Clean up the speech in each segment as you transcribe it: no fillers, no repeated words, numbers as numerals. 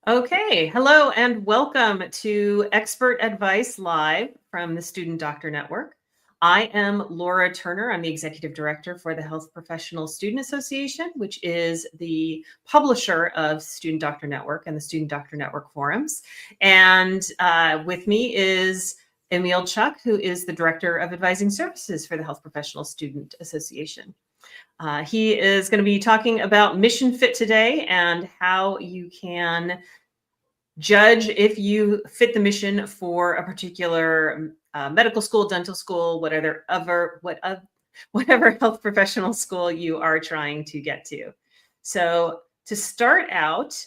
Okay, hello and welcome to Expert Advice Live from the Student Doctor Network. I am Laura Turner. I'm the Executive Director for the Health Professional Student Association, which is the publisher of Student Doctor Network and the Student Doctor Network forums. And with me is Emil Chuck, who is the Director of Advising Services for the Health Professional Student Association. He is going to be talking about Mission Fit today and how you can judge if you fit the mission for a particular medical school, dental school, whatever health professional school you are trying to get to. So to start out,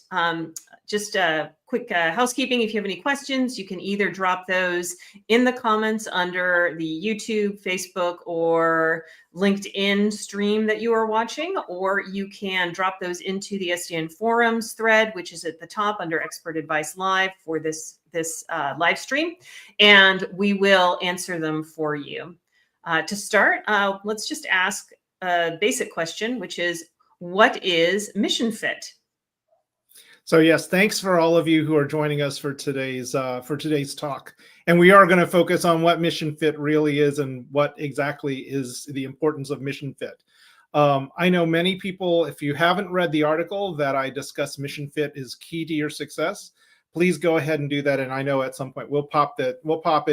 just a quick housekeeping. If you have any questions, you can either drop those in the comments under the YouTube, Facebook, or LinkedIn stream that you are watching, or you can drop those into the SDN forums thread, which is at the top under Expert Advice Live for this live stream, and we will answer them for you. To start, let's just ask a basic question, which is, what is Mission Fit? So yes, thanks for all of you who are joining us for today's talk. And we are going to focus on what Mission Fit really is and what exactly is the importance of Mission Fit. I know many people, if you haven't read the article that I discuss, Mission Fit is key to your success, please go ahead and do that. And I know at some point we'll pop it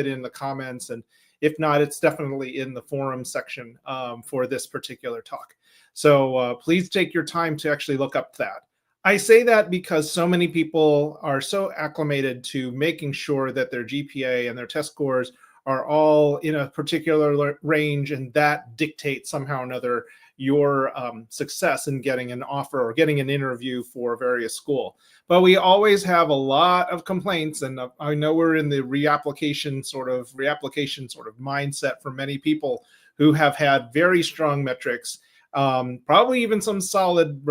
in the comments, and if not, it's definitely in the forum section for this particular talk. So please take your time to actually look up that. I say that because so many people are so acclimated to making sure that their GPA and their test scores are all in a particular range, and that dictates somehow or another your success in getting an offer or getting an interview for various school. But we always have a lot of complaints, and I know we're in the reapplication sort of mindset for many people who have had very strong metrics, probably even some solid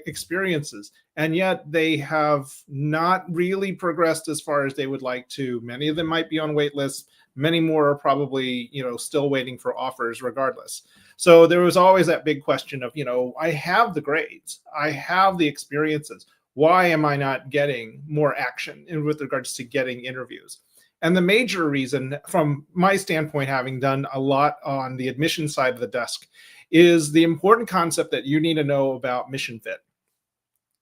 experiences, and yet they have not really progressed as far as they would like to. Many of them might be on wait lists. Many more are probably, still waiting for offers regardless. So there was always that big question of, I have the grades, I have the experiences. Why am I not getting more action with regards to getting interviews? And the major reason, from my standpoint, having done a lot on the admission side of the desk, is the important concept that you need to know about Mission Fit.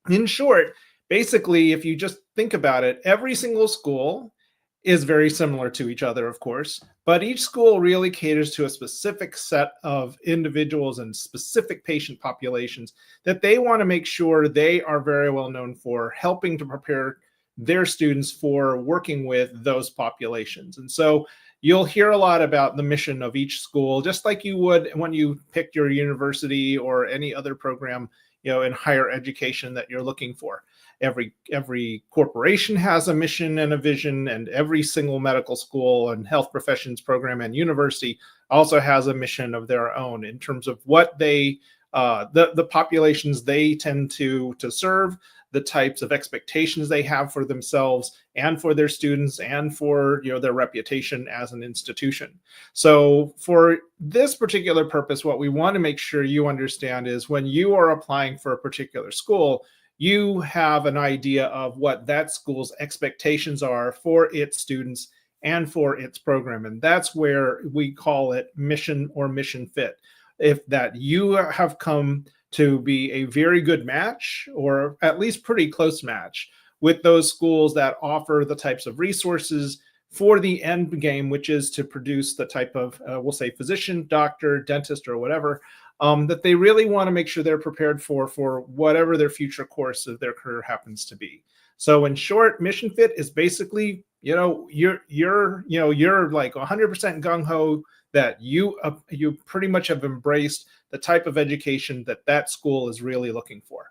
In short, basically, if you just think about it, every single school is very similar to each other, of course, but each school really caters to a specific set of individuals and specific patient populations that they want to make sure they are very well known for helping to prepare their students for working with those populations. And so you'll hear a lot about the mission of each school, just like you would when you pick your university or any other program, in higher education that you're looking for. Every corporation has a mission and a vision, and every single medical school and health professions program and university also has a mission of their own in terms of what they, the populations they tend to serve, the types of expectations they have for themselves and for their students and for their reputation as an institution. So for this particular purpose, what we want to make sure you understand is when you are applying for a particular school, you have an idea of what that school's expectations are for its students and for its program. And that's where we call it mission or mission fit. If that you have come to be a very good match, or at least pretty close match, with those schools that offer the types of resources for the end game, which is to produce the type of, we'll say, physician, doctor, dentist, or whatever, that they really want to make sure they're prepared for whatever their future course of their career happens to be. So in short, Mission Fit is basically, you're like 100% gung-ho that you pretty much have embraced the type of education that school is really looking for.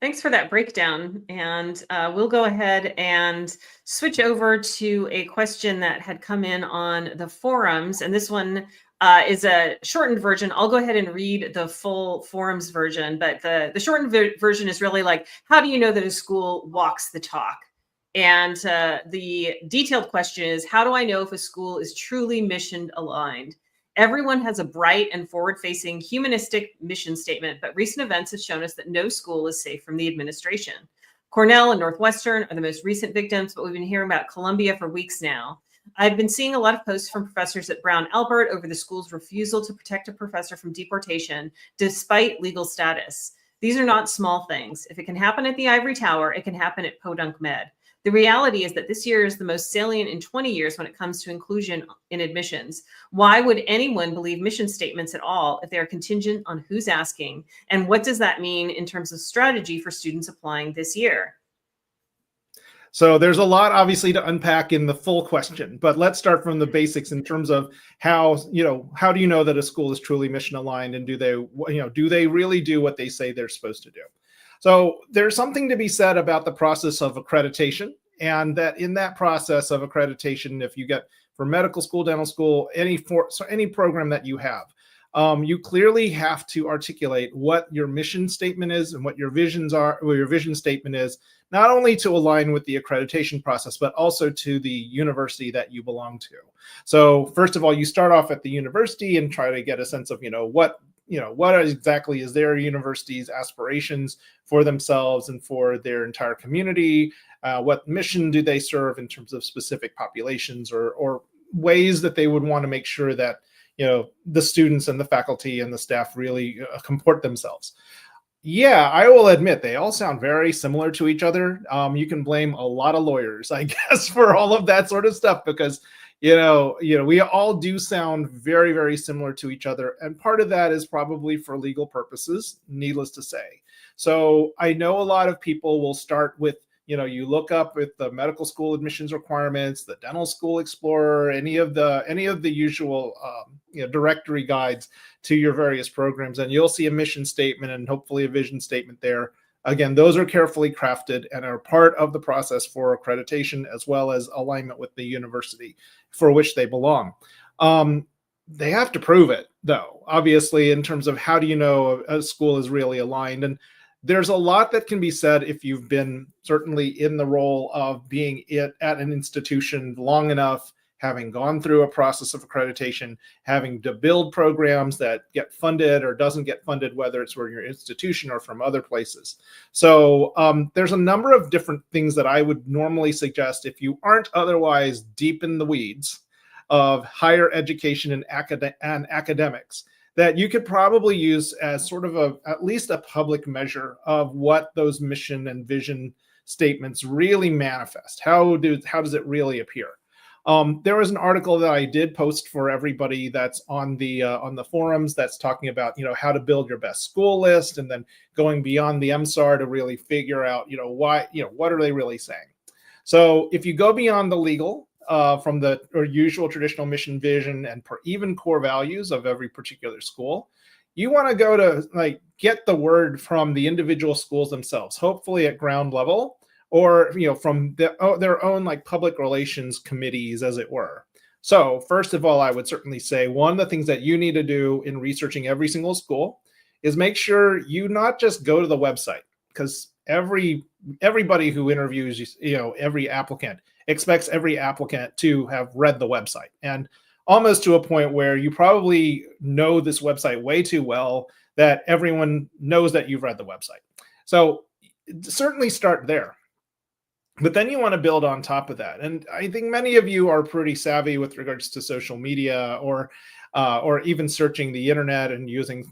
Thanks for that breakdown. And we'll go ahead and switch over to a question that had come in on the forums. And this one is a shortened version. I'll go ahead and read the full forums version, but the shortened version is really like, how do you know that a school walks the talk? And the detailed question is, how do I know if a school is truly mission aligned? Everyone has a bright and forward-facing humanistic mission statement, but recent events have shown us that no school is safe from the administration. Cornell and Northwestern are the most recent victims, but we've been hearing about Columbia for weeks now. I've been seeing a lot of posts from professors at Brown Albert over the school's refusal to protect a professor from deportation despite legal status. These are not small things. If it can happen at the Ivory Tower, it can happen at Podunk Med. The reality is that this year is the most salient in 20 years when it comes to inclusion in admissions. Why would anyone believe mission statements at all if they are contingent on who's asking? And what does that mean in terms of strategy for students applying this year? So there's a lot obviously to unpack in the full question, but let's start from the basics in terms of how do you know that a school is truly mission aligned, and do they really do what they say they're supposed to do? So there's something to be said about the process of accreditation, and that in that process of accreditation, if you get for medical school, dental school, any program that you have, you clearly have to articulate what your mission statement is and what your visions are, or your vision statement is, not only to align with the accreditation process, but also to the university that you belong to. So first of all, you start off at the university and try to get a sense of, what exactly is their university's aspirations for themselves and for their entire community? What mission do they serve in terms of specific populations or ways that they would want to make sure that the students and the faculty and the staff really comport themselves? Yeah, I will admit they all sound very similar to each other. You can blame a lot of lawyers, I guess, for all of that sort of stuff, because we all do sound very, very similar to each other. And part of that is probably for legal purposes, needless to say. So I know a lot of people will start with, you look up with the medical school admissions requirements, the dental school explorer, any of the usual directory guides to your various programs, and you'll see a mission statement and hopefully a vision statement there. Again, those are carefully crafted and are part of the process for accreditation, as well as alignment with the university for which they belong. They have to prove it, though, obviously, in terms of how do you know a school is really aligned. And there's a lot that can be said if you've been certainly in the role of being at an institution long enough, having gone through a process of accreditation, having to build programs that get funded or doesn't get funded, whether it's from your institution or from other places. So there's a number of different things that I would normally suggest if you aren't otherwise deep in the weeds of higher education and academics, that you could probably use as sort of at least a public measure of what those mission and vision statements really manifest. How does it really appear? There was an article that I did post for everybody that's on the forums that's talking about how to build your best school list, and then going beyond the MSAR to really figure out what are they really saying. So if you go beyond the legal, from the usual traditional mission, vision, and even core values of every particular school, you want to go to get the word from the individual schools themselves, hopefully at ground level, or from their own public relations committees, as it were. So first of all, I would certainly say one of the things that you need to do in researching every single school is make sure you not just go to the website, because everybody who interviews every applicant expects every applicant to have read the website, and almost to a point where you probably know this website way too well that everyone knows that you've read the website. So certainly start there. But then you want to build on top of that. And I think many of you are pretty savvy with regards to social media or even searching the internet and using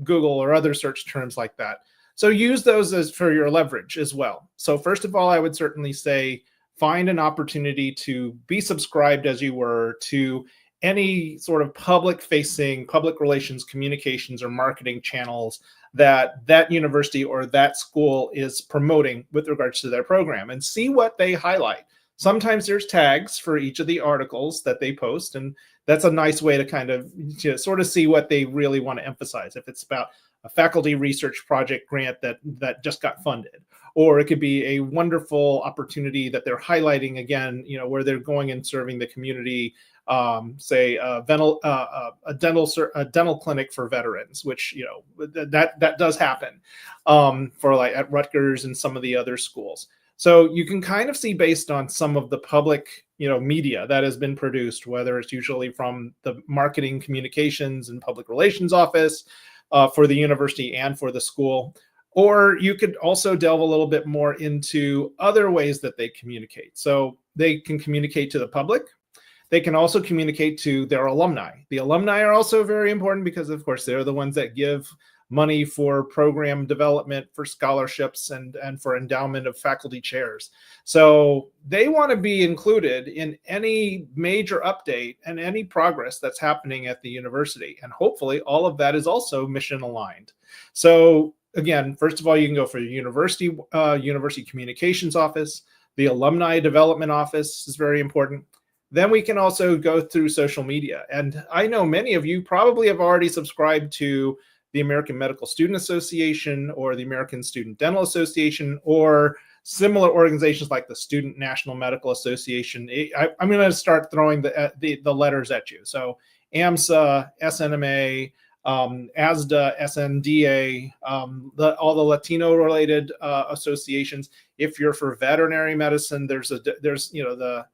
Google or other search terms like that. So use those as for your leverage as well. So first of all, I would certainly say find an opportunity to be subscribed, as you were, to any sort of public-facing, public relations, communications, or marketing channels that university or that school is promoting with regards to their program, and see what they highlight. Sometimes there's tags for each of the articles that they post, and that's a nice way to kind of sort of see what they really want to emphasize. If it's about a faculty research project grant that just got funded, or it could be a wonderful opportunity that they're highlighting again, where they're going and serving the community, say a dental clinic for veterans, which that does happen for at Rutgers and some of the other schools. So you can kind of see, based on some of the public media that has been produced, whether it's usually from the marketing, communications, and public relations office for the university and for the school. Or you could also delve a little bit more into other ways that they communicate. So they can communicate to the public. They can also communicate to their alumni. The alumni are also very important because, of course, they're the ones that give money for program development, for scholarships, and for endowment of faculty chairs. So they want to be included in any major update and any progress that's happening at the university. And hopefully all of that is also mission aligned. So again, first of all, you can go for the university communications office. The alumni development office is very important. Then we can also go through social media. And I know many of you probably have already subscribed to the American Medical Student Association or the American Student Dental Association or similar organizations like the Student National Medical Association. I'm going to start throwing the letters at you. So AMSA, SNMA, ASDA, SNDA, all the Latino-related associations. If you're for veterinary medicine, there's the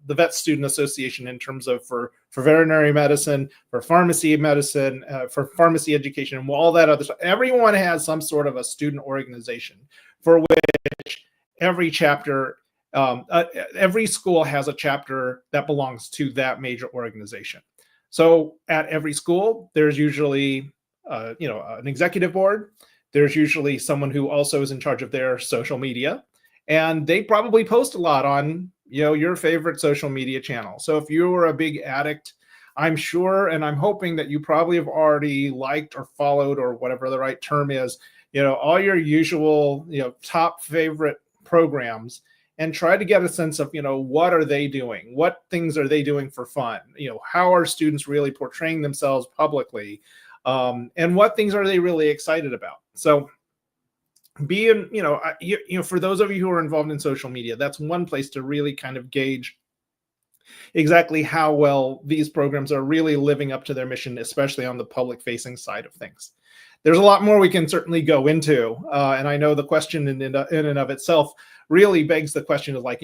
Vet Student Association in terms of for veterinary medicine, for pharmacy medicine, for pharmacy education, and all that other stuff. Everyone has some sort of a student organization for which every chapter, every school has a chapter that belongs to that major organization. So at every school, there's usually an executive board. There's usually someone who also is in charge of their social media. And they probably post a lot on, your favorite social media channel. So if you were a big addict, I'm sure, and I'm hoping that you probably have already liked or followed, or whatever the right term is, all your usual, top favorite programs, and try to get a sense of, what are they doing? What things are they doing for fun? How are students really portraying themselves publicly? And what things are they really excited about? So for those of you who are involved in social media, that's one place to really kind of gauge exactly how well these programs are really living up to their mission, especially on the public facing side of things. There's a lot more we can certainly go into. And I know the question in and of itself really begs the question of like,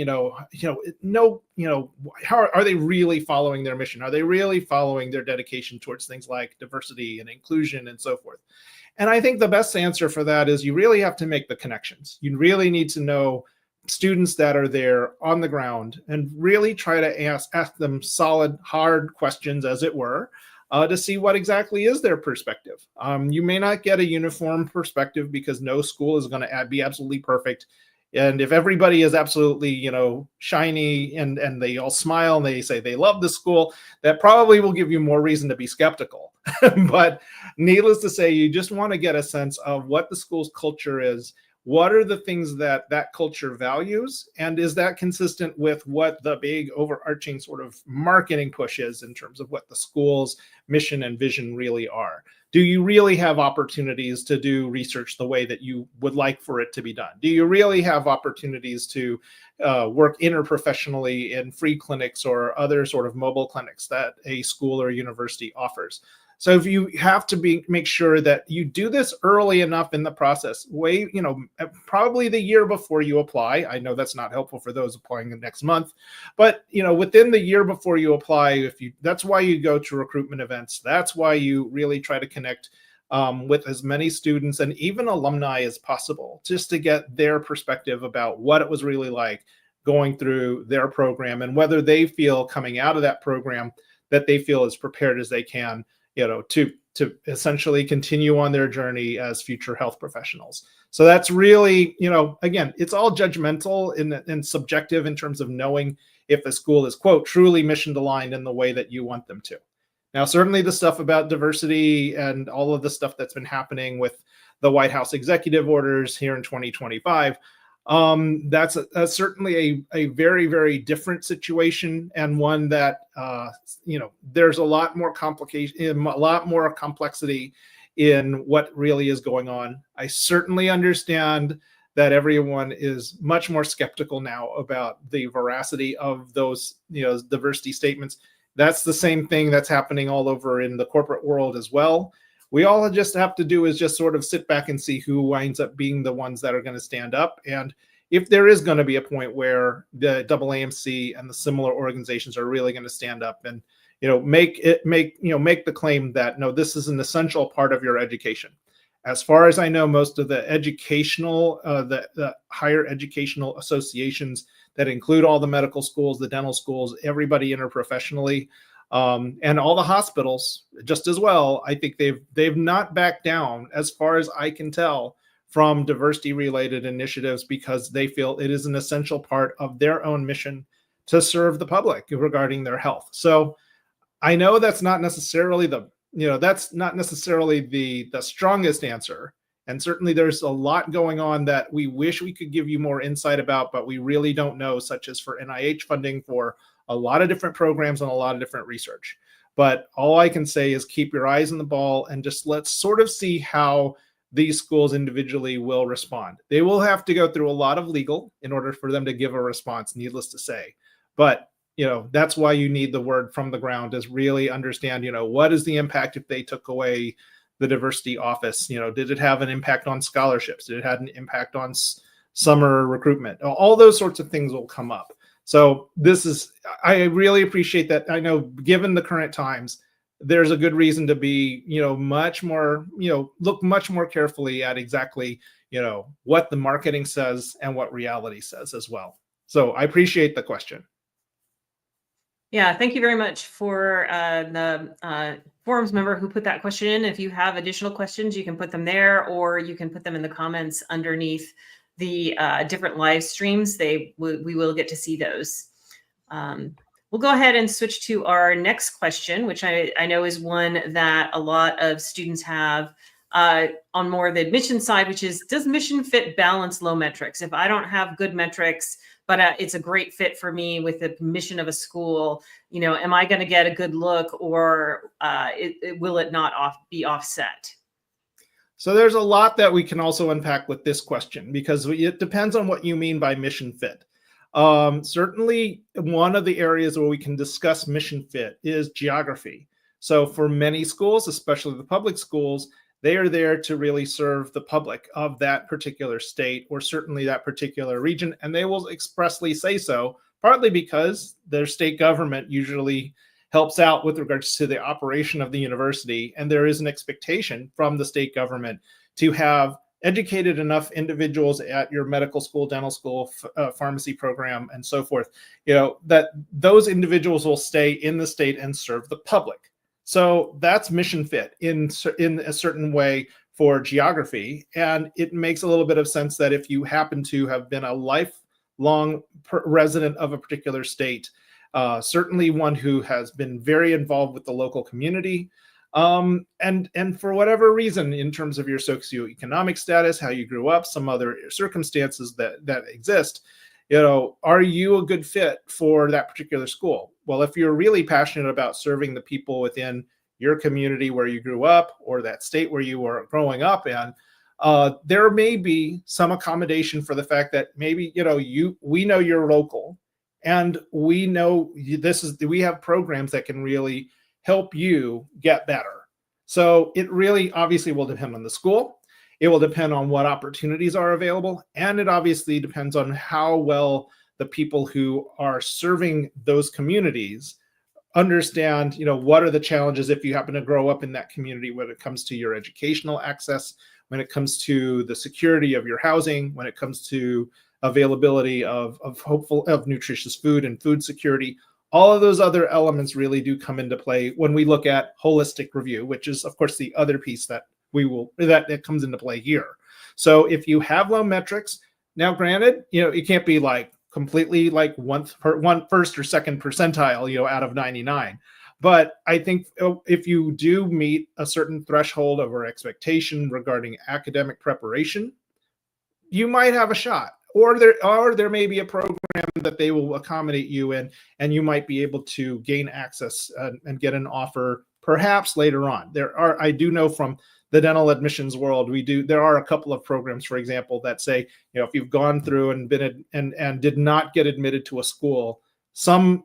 how are they really following their mission? Are they really following their dedication towards things like diversity and inclusion and so forth? And I think the best answer for that is you really have to make the connections. You really need to know students that are there on the ground and really try to ask them solid, hard questions, as it were, to see what exactly is their perspective. You may not get a uniform perspective because no school is going to be absolutely perfect. And if everybody is absolutely, shiny and they all smile and they say they love the school, that probably will give you more reason to be skeptical. But needless to say, you just want to get a sense of what the school's culture is. What are the things that culture values? And is that consistent with what the big overarching sort of marketing push is in terms of what the school's mission and vision really are? Do you really have opportunities to do research the way that you would like for it to be done? Do you really have opportunities to work interprofessionally in free clinics or other sort of mobile clinics that a school or university offers? So if you have to make sure that you do this early enough in the process, probably the year before you apply. I know that's not helpful for those applying the next month, but within the year before you apply, that's why you go to recruitment events. That's why you really try to connect with as many students and even alumni as possible, just to get their perspective about what it was really like going through their program and whether they feel coming out of that program that they feel as prepared as they can to essentially continue on their journey as future health professionals. So that's really, again, it's all judgmental and subjective in terms of knowing if a school is, quote, truly mission aligned in the way that you want them to. Now, certainly the stuff about diversity and all of the stuff that's been happening with the White House executive orders here in 2025, that's certainly a very, very different situation, and one that, there's a lot more complication, a lot more complexity in what really is going on. I certainly understand that everyone is much more skeptical now about the veracity of those, diversity statements. That's the same thing that's happening all over in the corporate world as well. We all just have to do is just sort of sit back and see who winds up being the ones that are going to stand up. And if there is going to be a point where the AAMC and the similar organizations are really going to stand up and make the claim that no, this is an essential part of your education. As far as I know, most of the educational, the higher educational associations that include all the medical schools, the dental schools, everybody interprofessionally, and all the hospitals just as well, I think they've not backed down, as far as I can tell, from diversity-related initiatives, because they feel it is an essential part of their own mission to serve the public regarding their health. So I know that's not necessarily the strongest answer. And certainly there's a lot going on that we wish we could give you more insight about, but we really don't know, such as for NIH funding for a lot of different programs and a lot of different research. But all I can say is keep your eyes on the ball and just let's sort of see how these schools individually will respond. They will have to go through a lot of legal in order for them to give a response, needless to say. But that's why you need the word from the ground, is really understand, what is the impact if they took away the diversity office? Did it have an impact on scholarships? Did it have an impact on summer recruitment? All those sorts of things will come up. So I really appreciate that. I know given the current times, there's a good reason to be, much more, look much more carefully at exactly, what the marketing says and what reality says as well. So I appreciate the question. Yeah, thank you very much for the forums member who put that question in. If you have additional questions, you can put them there, or you can put them in the comments underneath the different live streams. We will get to see those. We'll go ahead and switch to our next question, which I know is one that a lot of students have on more of the admission side, which is, does Mission Fit balance low metrics? If I don't have good metrics, but it's a great fit for me with the mission of a school, am I going to get a good look, or will it not be offset? So there's a lot that we can also unpack with this question, because it depends on what you mean by mission fit. Certainly, one of the areas where we can discuss mission fit is geography. So for many schools, especially the public schools, they are there to really serve the public of that particular state, or certainly that particular region. And they will expressly say so, partly because their state government usually helps out with regards to the operation of the university. And there is an expectation from the state government to have educated enough individuals at your medical school, dental school, pharmacy program, and so forth, that those individuals will stay in the state and serve the public. So that's mission fit in a certain way for geography. And it makes a little bit of sense that if you happen to have been a lifelong resident of a particular state, certainly one who has been very involved with the local community, and for whatever reason, in terms of your socioeconomic status, how you grew up, some other circumstances that exist, are you a good fit for that particular school? Well, if you're really passionate about serving the people within your community where you grew up, or that state where you were growing up in, there may be some accommodation for the fact that maybe, we know you're local, and we know we have programs that can really help you get better. So it really obviously will depend on the school. It will depend on what opportunities are available. And it obviously depends on how well the people who are serving those communities understand, what are the challenges if you happen to grow up in that community, when it comes to your educational access, when it comes to the security of your housing, when it comes to availability of nutritious food and food security. All of those other elements really do come into play when we look at holistic review, which is, of course, the other piece that that comes into play here. So if you have low metrics, now granted, it can't be like completely like one first or second percentile, out of 99. But I think if you do meet a certain threshold of our expectation regarding academic preparation, you might have a shot. Or there may be a program that they will accommodate you in, and you might be able to gain access and get an offer perhaps later on. I do know from the dental admissions world, there are a couple of programs, for example, that say, if you've gone through and been and did not get admitted to a school,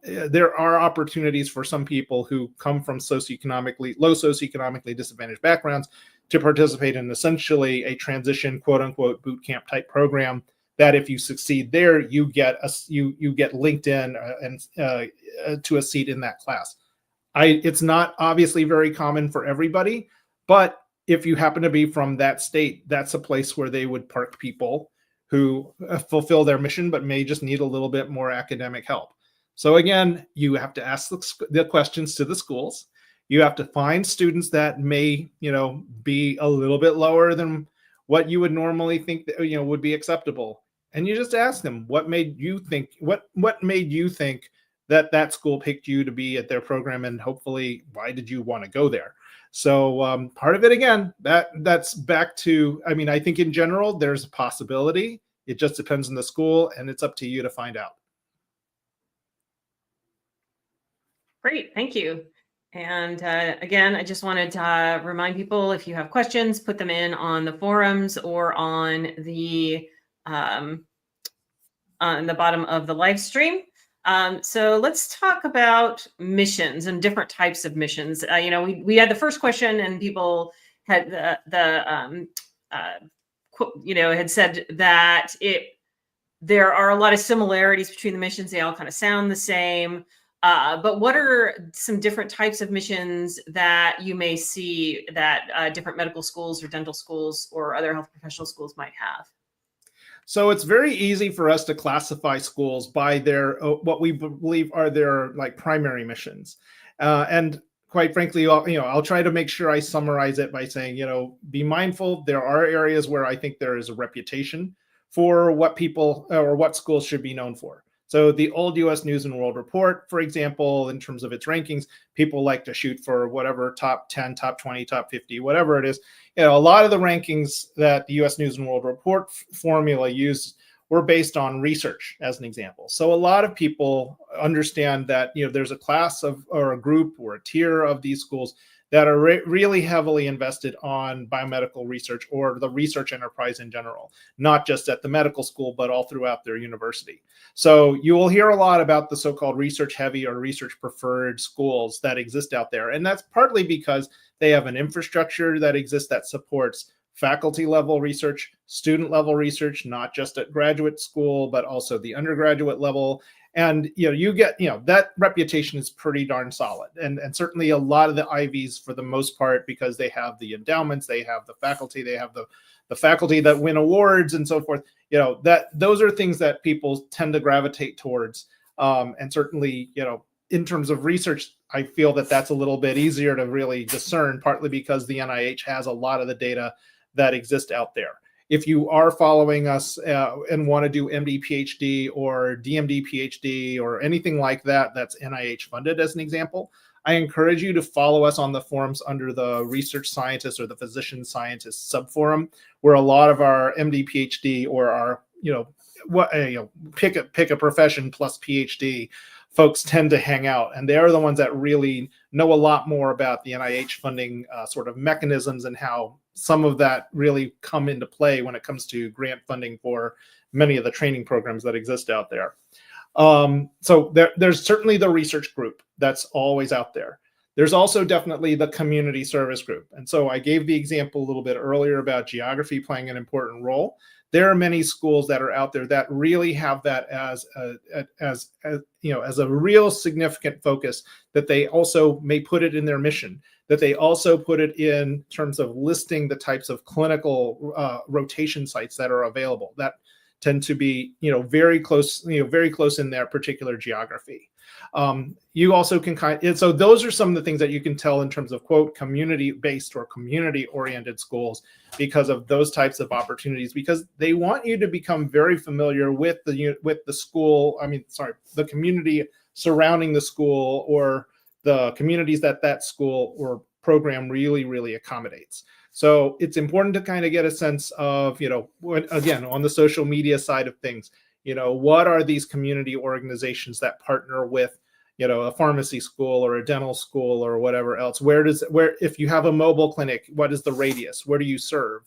there are opportunities for some people who come from low socioeconomically disadvantaged backgrounds to participate in essentially a transition, quote unquote, boot camp type program that if you succeed there, you get linked in and to a seat in that class. It's not obviously very common for everybody, but if you happen to be from that state, that's a place where they would park people who fulfill their mission, but may just need a little bit more academic help. So again, you have to ask the questions to the schools. You have to find students that may, be a little bit lower than what you would normally think that, would be acceptable. And you just ask them, what made you think that school picked you to be at their program, and hopefully why did you want to go there? So part of it, again, that's back to, I think in general, there's a possibility. It just depends on the school, and it's up to you to find out. Great, thank you. And again, I just wanted to remind people, if you have questions, put them in on the forums or on the bottom of the live stream. So let's talk about missions and different types of missions. We had the first question, and people had had said that there are a lot of similarities between the missions. They all kind of sound the same. But what are some different types of missions that you may see that different medical schools or dental schools or other health professional schools might have? So it's very easy for us to classify schools by their what we believe are their primary missions, and quite frankly, I'll try to make sure I summarize it by saying, be mindful. There are areas where I think there is a reputation for what people or what schools should be known for. So the old U.S. News and World Report, for example, in terms of its rankings, people like to shoot for whatever top 10, top 20, top 50, whatever it is. A lot of the rankings that the U.S. News and World Report formula used were based on research, as an example. So a lot of people understand that there's a class of, or a group or a tier of these schools that are really heavily invested on biomedical research or the research enterprise in general, not just at the medical school, but all throughout their university. So you will hear a lot about the so-called research heavy or research preferred schools that exist out there. And that's partly because they have an infrastructure that exists that supports faculty level research, student level research, not just at graduate school, but also the undergraduate level. And you get that reputation is pretty darn solid, and certainly a lot of the Ivies, for the most part, because they have the endowments, they have the faculty, they have the faculty that win awards and so forth. That those are things that people tend to gravitate towards, and certainly in terms of research, I feel that that's a little bit easier to really discern, partly because the NIH has a lot of the data that exist out there. If you are following us and want to do MD PhD or DMD PhD or anything like that, that's NIH funded, as an example, I encourage you to follow us on the forums under the research scientist or the physician scientist subforum, where a lot of our MD PhD or our pick a profession plus PhD folks tend to hang out, and they're the ones that really know a lot more about the NIH funding sort of mechanisms and how some of that really come into play when it comes to grant funding for many of the training programs that exist out there. So there's certainly the research group that's always out there. There's also definitely the community service group. And so I gave the example a little bit earlier about geography playing an important role. There are many schools that are out there that really have that as a real significant focus, that they also may put it in their mission, that they also put it in terms of listing the types of clinical rotation sites that are available that tend to be very close in their particular geography. You also can so those are some of the things that you can tell in terms of, quote, community-based or community-oriented schools, because of those types of opportunities, because they want you to become very familiar with the school. The community surrounding the school, or the communities that school or program really, really accommodates. So it's important to kind of get a sense of, again, on the social media side of things, what are these community organizations that partner with, a pharmacy school or a dental school or whatever else? Where if you have a mobile clinic, what is the radius? Where do you serve?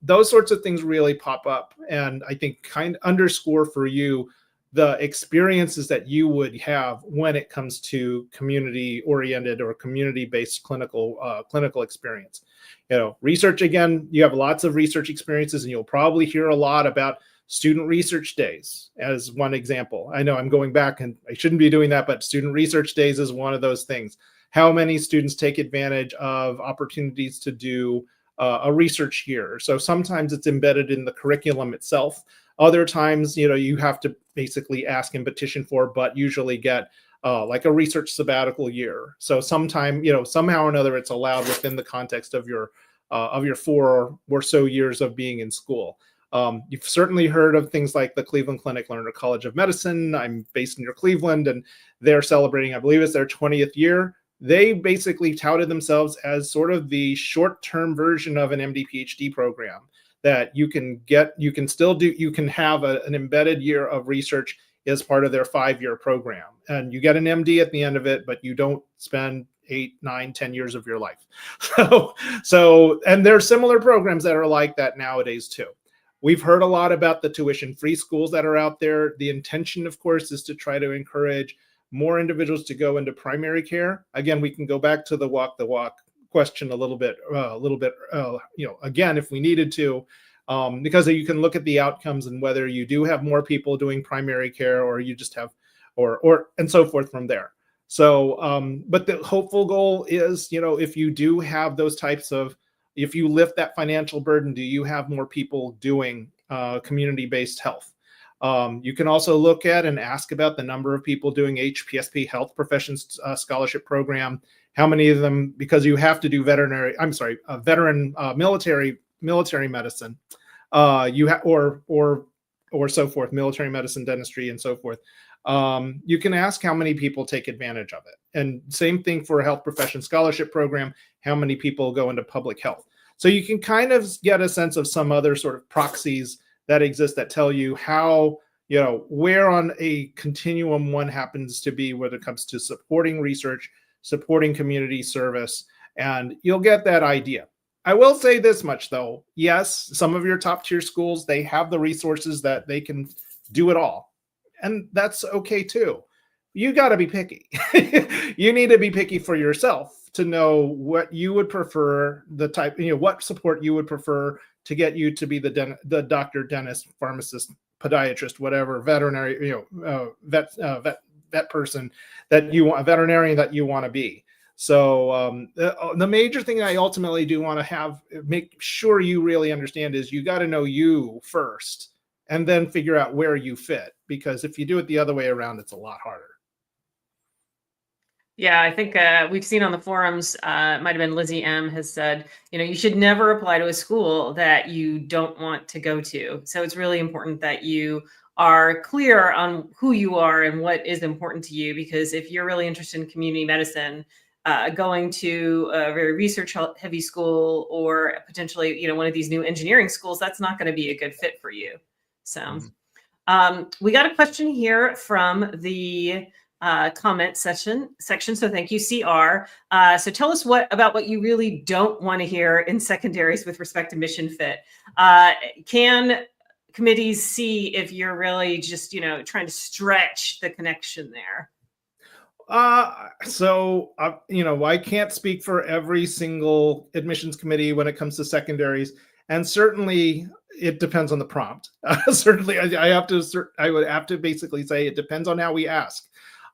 Those sorts of things really pop up, and I think kind of underscore for you the experiences that you would have when it comes to community-oriented or community-based clinical experience. Research, again, you have lots of research experiences, and you'll probably hear a lot about Student research days as one example. I know I'm going back and I shouldn't be doing that, but student research days is one of those things. How many students take advantage of opportunities to do a research year? So sometimes it's embedded in the curriculum itself. Other times, you have to basically ask and petition for, but usually get like a research sabbatical year. So sometime, somehow or another, it's allowed within the context of your 4 or so years of being in school. You've certainly heard of things like the Cleveland Clinic Lerner College of Medicine. I'm based near Cleveland, and they're celebrating, I believe it's their 20th year. They basically touted themselves as sort of the short-term version of an MD PhD program that you can have an embedded year of research as part of their 5-year program. And you get an MD at the end of it, but you don't spend 8, 9, 10 years of your life. And there are similar programs that are like that nowadays too. We've heard a lot about the tuition-free schools that are out there. The intention, of course, is to try to encourage more individuals to go into primary care. Again, we can go back to the walk the walk question a little bit, again, if we needed to, because you can look at the outcomes and whether you do have more people doing primary care or you just have, or and so forth from there. So, but the hopeful goal is, if you do have those types of, if you lift that financial burden, do you have more people doing community-based health? You can also look at and ask about the number of people doing HPSP Health Professions Scholarship Program. How many of them, because you have to do veteran military medicine, or so forth, military medicine, dentistry, and so forth. You can ask how many people take advantage of it. And same thing for a health profession scholarship program, how many people go into public health. So you can kind of get a sense of some other sort of proxies that exist that tell you how, where on a continuum one happens to be when it comes to supporting research, supporting community service, and you'll get that idea. I will say this much though. Yes, some of your top tier schools, they have the resources that they can do it all. And that's okay too. You got to be picky. You need to be picky for yourself to know what you would prefer, the type, what support you would prefer to get you to be the doctor, dentist, pharmacist, podiatrist, whatever, veterinary, vet person that you want, a veterinarian that you want to be. So the major thing I ultimately do want to make sure you really understand is you got to know you first and then figure out where you fit. Because if you do it the other way around, it's a lot harder. Yeah, I think we've seen on the forums, it might have been Lizzie M has said, you should never apply to a school that you don't want to go to. So it's really important that you are clear on who you are and what is important to you, because if you're really interested in community medicine, going to a very research heavy school or potentially, one of these new engineering schools, that's not going to be a good fit for you. So we got a question here from the comment section. So thank you, CR. So tell us about what you really don't want to hear in secondaries with respect to mission fit. Can committees see if you're really just, trying to stretch the connection there? I can't speak for every single admissions committee when it comes to secondaries. And certainly it depends on the prompt. Certainly I would have to basically say it depends on how we ask.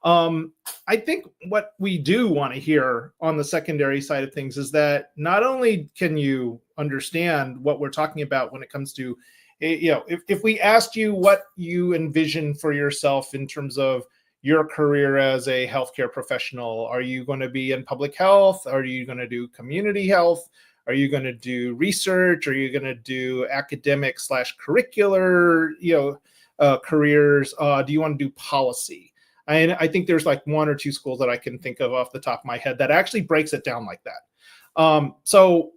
I think what we do want to hear on the secondary side of things is that not only can you understand what we're talking about when it comes to, if we asked you what you envision for yourself in terms of your career as a healthcare professional, are you going to be in public health? Are you going to do community health? Are you going to do research? Are you going to do academic / curricular, careers? Do you want to do policy? And I think there's like 1 or 2 schools that I can think of off the top of my head that actually breaks it down like that. So,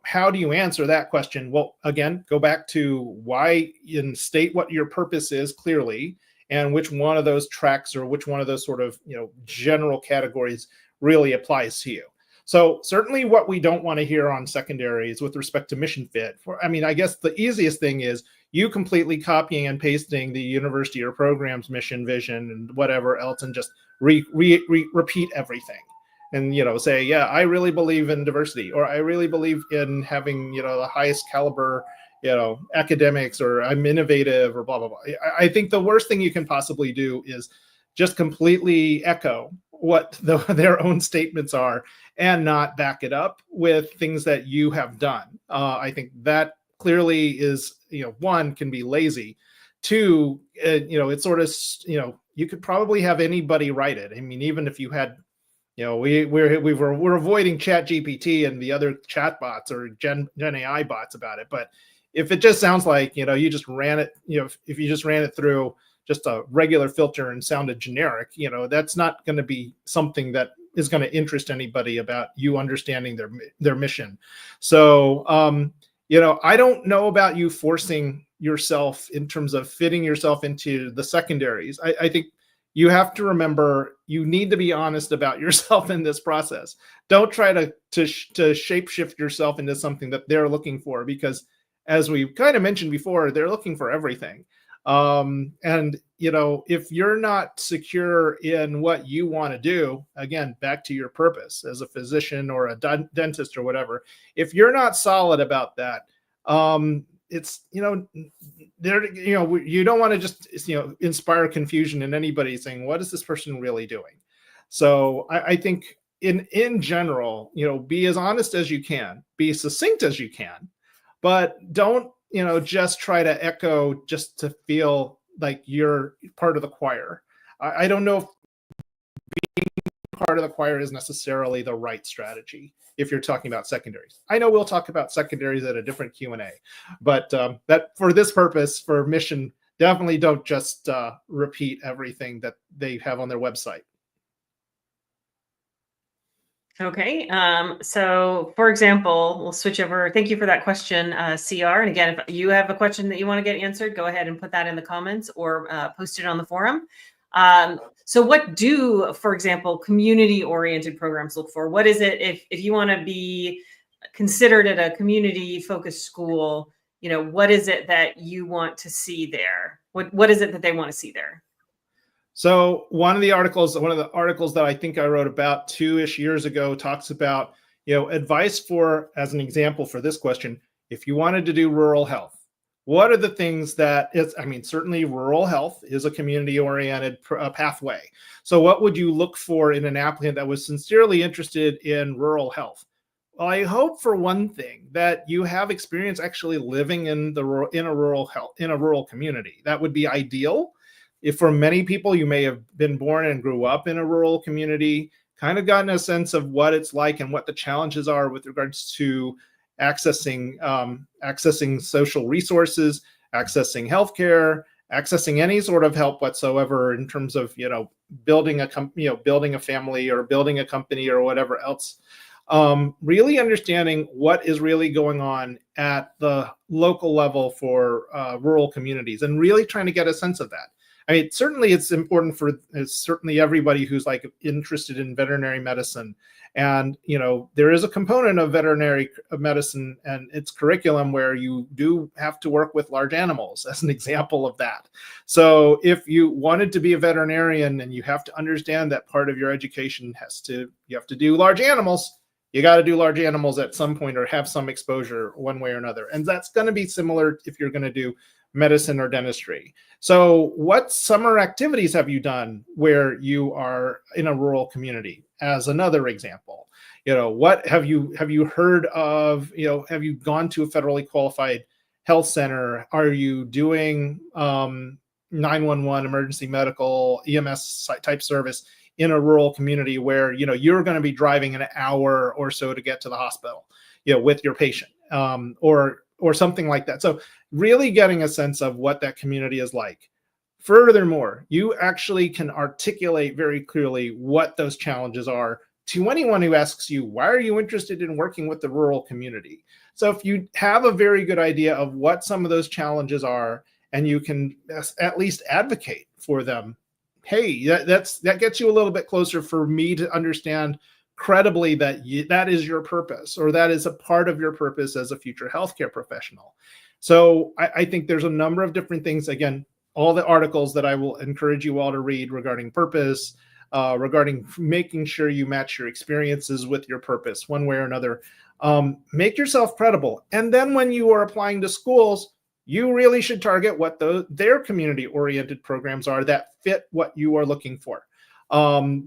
how do you answer that question? Well, again, go back to why and state what your purpose is clearly and which one of those tracks or which one of those sort of, general categories really applies to you. So certainly what we don't want to hear on secondaries with respect to mission fit, I guess the easiest thing is you completely copying and pasting the university or program's mission, vision, and whatever else, and just repeat everything. And, say, yeah, I really believe in diversity, or I really believe in having, the highest caliber, academics, or I'm innovative, or blah, blah, blah. I think the worst thing you can possibly do is just completely echo what their own statements are and not back it up with things that you have done. I think that clearly is, one, can be lazy. Two, it's sort of, you could probably have anybody write it. I mean, even if you had, we're avoiding Chat GPT and the other chat bots or Gen AI bots about it. But if it just sounds like, you just ran it, if you just ran it through just a regular filter and sounded generic, that's not going to be something that is going to interest anybody about you understanding their mission. So, I don't know about you forcing yourself in terms of fitting yourself into the secondaries. I think you have to remember you need to be honest about yourself in this process. Don't try to shapeshift yourself into something that they're looking for, because as we kind of mentioned before, they're looking for everything. And if you're not secure in what you want to do, again, back to your purpose as a physician or a dentist or whatever, if you're not solid about that, it's, you don't want to just, inspire confusion in anybody saying, what is this person really doing? So I think in general, be as honest as you can, be succinct as you can, but don't, just try to echo just to feel like you're part of the choir. I don't know if being part of the choir is necessarily the right strategy if you're talking about secondaries. I know we'll talk about secondaries at a different Q&A, but that for this purpose, for mission, definitely don't just repeat everything that they have on their website. Okay. So for example, we'll switch over. Thank you for that question, CR. And again, if you have a question that you want to get answered, go ahead and put that in the comments or post it on the forum. So what do, for example, community-oriented programs look for? What is it if you want to be considered at a community-focused school, what is it that you want to see there? What is it that they want to see there? So one of the articles that I think I wrote about 2-ish years ago talks about, advice for, as an example for this question, if you wanted to do rural health, what are the things that certainly rural health is a community-oriented pathway. So what would you look for in an applicant that was sincerely interested in rural health? Well, I hope, for one thing, that you have experience actually living in a rural community. That would be ideal. If for many people, you may have been born and grew up in a rural community, kind of gotten a sense of what it's like and what the challenges are with regards to accessing social resources, accessing healthcare, accessing any sort of help whatsoever in terms of, building a family or building a company or whatever else. Really understanding what is really going on at the local level for rural communities, and really trying to get a sense of that. I mean, certainly it's important for certainly everybody who's like interested in veterinary medicine. And, there is a component of veterinary medicine and its curriculum where you do have to work with large animals as an example of that. So if you wanted to be a veterinarian and you have to understand that part of your education you have to do large animals, you got to do large animals at some point or have some exposure one way or another. And that's going to be similar if you're going to do medicine or dentistry. So what summer activities have you done where you are in a rural community, as another example? What have you heard of, have you gone to a federally qualified health center? Are you doing 911 emergency medical EMS type service in a rural community where, you're going to be driving an hour or so to get to the hospital, with your patient, or something like that. So really getting a sense of what that community is like. Furthermore, you actually can articulate very clearly what those challenges are to anyone who asks you, why are you interested in working with the rural community? So if you have a very good idea of what some of those challenges are, and you can at least advocate for them, hey, that gets you a little bit closer for me to understand credibly that that is your purpose, or that is a part of your purpose as a future healthcare professional. So I think there's a number of different things. Again, all the articles that I will encourage you all to read regarding purpose, regarding making sure you match your experiences with your purpose one way or another. Make yourself credible. And then when you are applying to schools, you really should target what their community-oriented programs are that fit what you are looking for.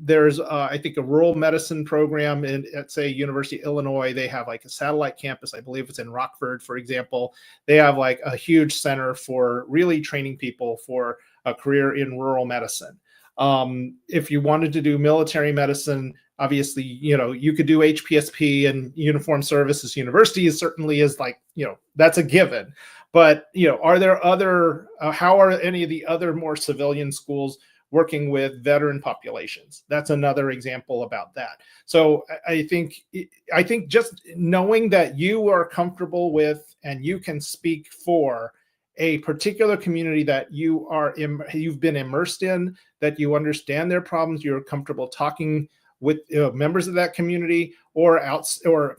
There's, I think, a rural medicine program at, say, University of Illinois. They have like a satellite campus. I believe it's in Rockford, for example. They have like a huge center for really training people for a career in rural medicine. If you wanted to do military medicine, obviously, you could do HPSP, and Uniformed Services University certainly is like, that's a given. But, are there other, how are any of the other more civilian schools working with veteran populations? That's another example about that. So I think just knowing that you are comfortable with and you can speak for a particular community that you've been immersed in, that you understand their problems, you're comfortable talking with members of that community, or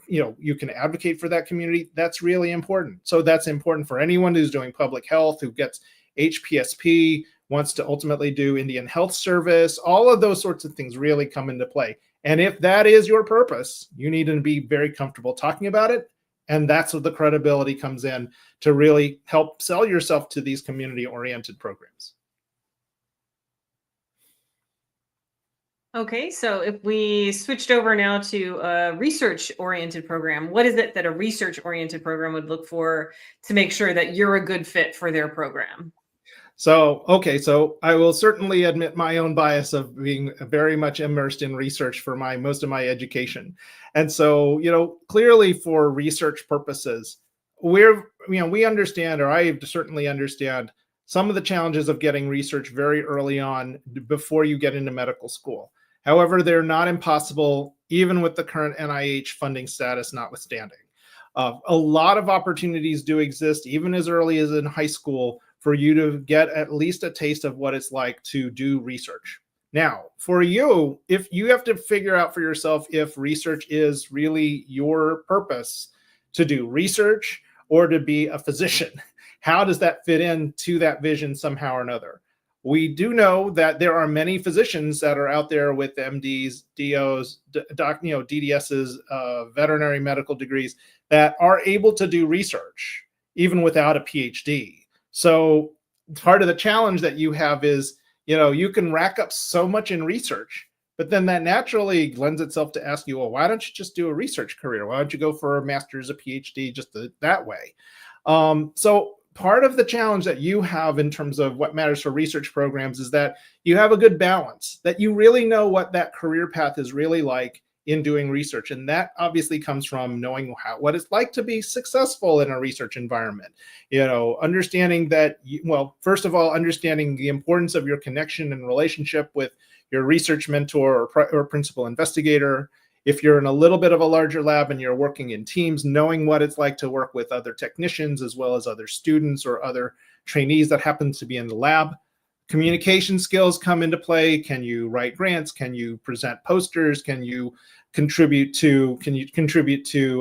you can advocate for that community. That's really important. So that's important for anyone who's doing public health, who gets HPSP, wants to ultimately do Indian Health Service. All of those sorts of things really come into play. And if that is your purpose, you need to be very comfortable talking about it. And that's where the credibility comes in to really help sell yourself to these community-oriented programs. Okay, so if we switched over now to a research-oriented program, what is it that a research-oriented program would look for to make sure that you're a good fit for their program? So I will certainly admit my own bias of being very much immersed in research for most of my education. And so, clearly for research purposes, we understand, or I certainly understand, some of the challenges of getting research very early on before you get into medical school. However, they're not impossible, even with the current NIH funding status notwithstanding. A lot of opportunities do exist, even as early as in high school, for you to get at least a taste of what it's like to do research. Now, for you, if you have to figure out for yourself if research is really your purpose, to do research or to be a physician, how does that fit into that vision somehow or another? We do know that there are many physicians that are out there with MDs, DOs, DDSs, veterinary medical degrees that are able to do research even without a PhD. So part of the challenge that you have is, you can rack up so much in research, but then that naturally lends itself to ask you, well, why don't you just do a research career? Why don't you go for a master's, a PhD, just that way? So part of the challenge that you have in terms of what matters for research programs is that you have a good balance, that you really know what that career path is really like in doing research. And that obviously comes from knowing what it's like to be successful in a research environment. Understanding that, first of all, understanding the importance of your connection and relationship with your research mentor or principal investigator. If you're in a little bit of a larger lab and you're working in teams, knowing what it's like to work with other technicians as well as other students or other trainees that happen to be in the lab. Communication skills come into play. Can you write grants? Can you present posters? Can you contribute to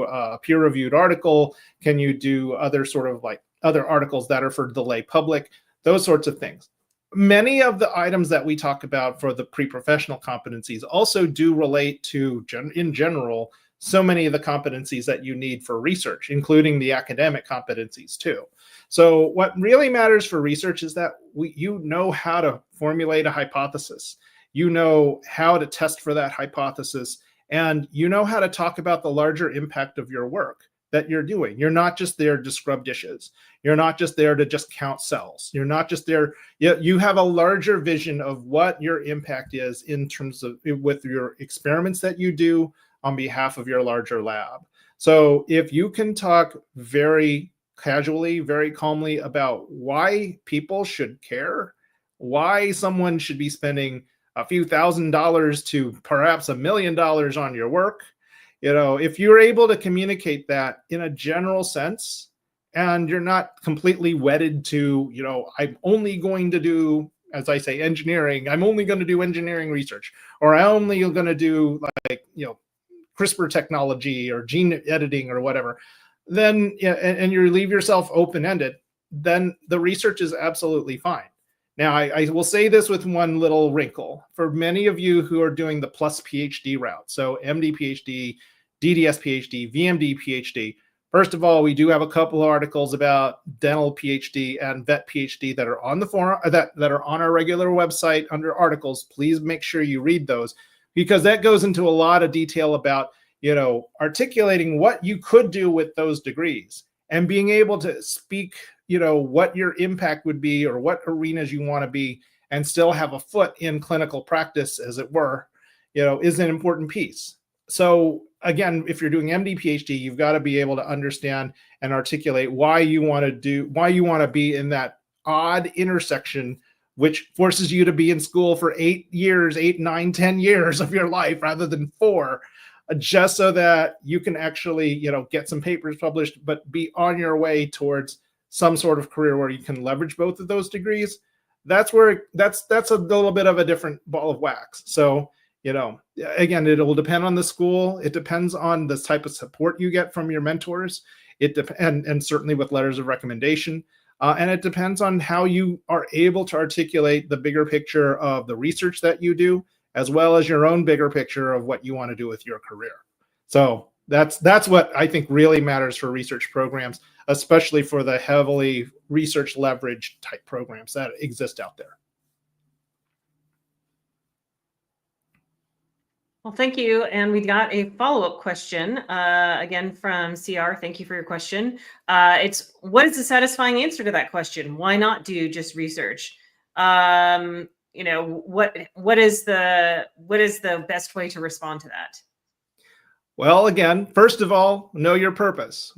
a peer-reviewed article? Can you do other sort of like other articles that are for the lay public? Those sorts of things. Many of the items that we talk about for the pre-professional competencies also do relate to, in general, so many of the competencies that you need for research, including the academic competencies too. So what really matters for research is that you know how to formulate a hypothesis, you know how to test for that hypothesis, and you know how to talk about the larger impact of your work that you're doing. You're not just there to scrub dishes. You're not just there to just count cells. You're not just there. You have a larger vision of what your impact is in terms of with your experiments that you do on behalf of your larger lab. So if you can talk very casually, very calmly about why people should care, why someone should be spending a few $1,000s to perhaps $1 million on your work, if you're able to communicate that in a general sense, and you're not completely wedded to, I'm only going to do, as I say, engineering, I'm only going to do engineering research, or I'm only going to do CRISPR technology or gene editing or whatever, then, and you leave yourself open-ended, then the research is absolutely fine. Now, I will say this with one little wrinkle. For many of you who are doing the plus PhD route, so MD, PhD, DDS PhD, VMD PhD. First of all, we do have a couple of articles about dental PhD and vet PhD that are on the forum, that are on our regular website under articles. Please make sure you read those, because that goes into a lot of detail about, articulating what you could do with those degrees and being able to speak, what your impact would be or what arenas you want to be and still have a foot in clinical practice, as it were, is an important piece. So again, if you're doing MD, PhD, you've got to be able to understand and articulate why you want to be in that odd intersection, which forces you to be in school for 8 years, 8, 9, 10 years of your life rather than 4, just so that you can actually, get some papers published, but be on your way towards some sort of career where you can leverage both of those degrees. That's a little bit of a different ball of wax. So, again, it will depend on the school. It depends on the type of support you get from your mentors. And certainly with letters of recommendation. And it depends on how you are able to articulate the bigger picture of the research that you do, as well as your own bigger picture of what you want to do with your career. So that's what I think really matters for research programs, especially for the heavily research leverage type programs that exist out there. Well, thank you. And we got a follow-up question, again from CR. Thank you for your question. It's, what is the satisfying answer to that question? Why not do just research? What is the best way to respond to that? Well, again, first of all, know your purpose.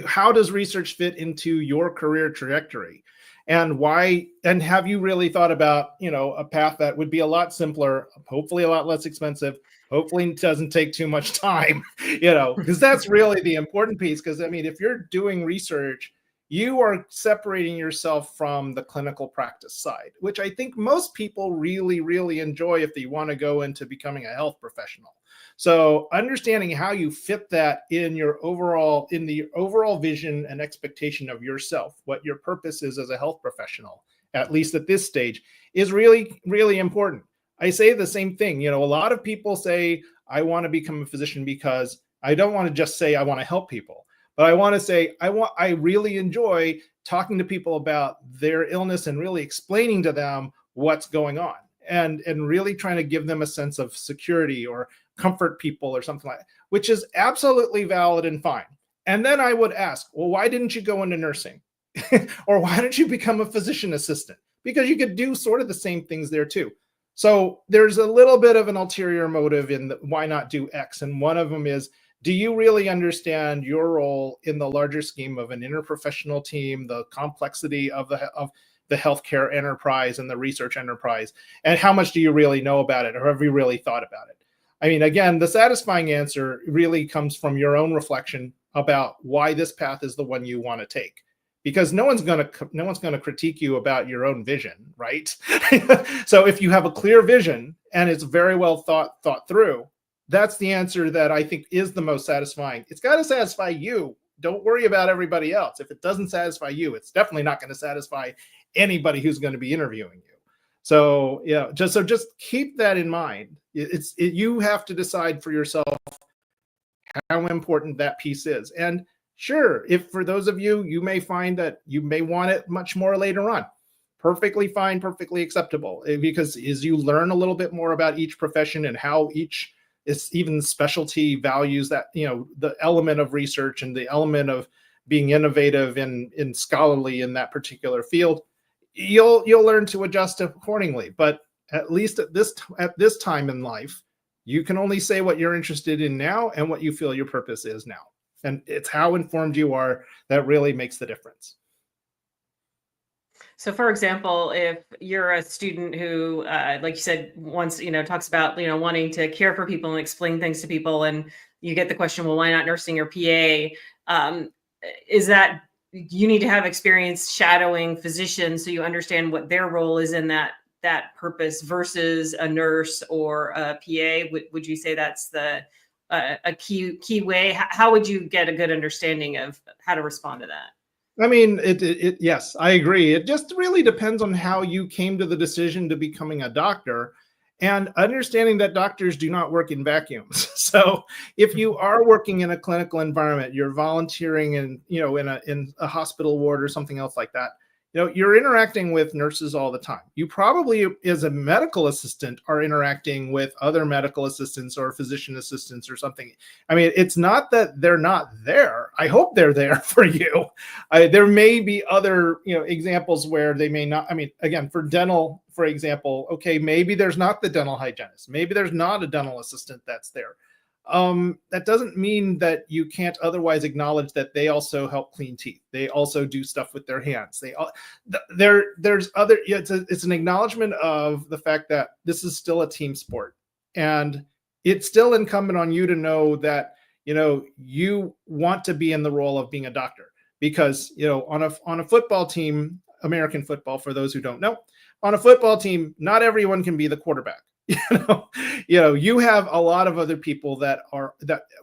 How does research fit into your career trajectory? And have you really thought about, a path that would be a lot simpler, hopefully a lot less expensive, hopefully it doesn't take too much time, because that's really the important piece. Because if you're doing research, you are separating yourself from the clinical practice side, which I think most people really, really enjoy if they want to go into becoming a health professional. So understanding how you fit that in the overall vision and expectation of yourself, what your purpose is as a health professional, at least at this stage, is really, really important. I say the same thing. A lot of people say, I want to become a physician because I don't want to just say I want to help people, but I want to say I really enjoy talking to people about their illness and really explaining to them what's going on and really trying to give them a sense of security or comfort people or something like that, which is absolutely valid and fine. And then I would ask, well, why didn't you go into nursing? Or why don't you become a physician assistant? Because you could do sort of the same things there too. So there's a little bit of an ulterior motive in why not do X. And one of them is, do you really understand your role in the larger scheme of an interprofessional team, the complexity of the healthcare enterprise and the research enterprise, and how much do you really know about it, or have you really thought about it? Again, the satisfying answer really comes from your own reflection about why this path is the one you want to take, because no one's going to critique you about your own vision, right? So if you have a clear vision and it's very well thought through, that's the answer that I think is the most satisfying. It's got to satisfy you. Don't worry about everybody else. If it doesn't satisfy you, it's definitely not going to satisfy anybody who's going to be interviewing you. So just keep that in mind. You have to decide for yourself how important that piece is. And sure, if for those of you, you may find that you may want it much more later on. Perfectly fine, perfectly acceptable. Because as you learn a little bit more about each profession and how each even specialty values that, the element of research and the element of being innovative and scholarly in that particular field, you'll learn to adjust accordingly. But at least at this time in life, you can only say what you're interested in now and what you feel your purpose is now. And it's how informed you are that really makes the difference. So for example, if you're a student who, like you said, once, talks about, wanting to care for people and explain things to people, and you get the question, well, why not nursing or PA? Is that you need to have experience shadowing physicians so you understand what their role is in that purpose versus a nurse or a PA? Would you say that's a key way? How would you get a good understanding of how to respond to that? Yes, I agree. It just really depends on how you came to the decision to becoming a doctor and understanding that doctors do not work in vacuums. So if you are working in a clinical environment, you're volunteering in, in a hospital ward or something else like that, you're interacting with nurses all the time. You probably, as a medical assistant, are interacting with other medical assistants or physician assistants or something. I mean, it's not that they're not there. I hope they're there for you. There may be other, examples where they may not. I mean, again, for dental, for example, okay, maybe there's not the dental hygienist. Maybe there's not a dental assistant that's there. That doesn't mean that you can't otherwise acknowledge that they also help clean teeth. They also do stuff with their hands. There's other, it's an acknowledgement of the fact that this is still a team sport, and it's still incumbent on you to know that, you want to be in the role of being a doctor, because, on a football team, American football, for those who don't know, on a football team, not everyone can be the quarterback. You have a lot of other people that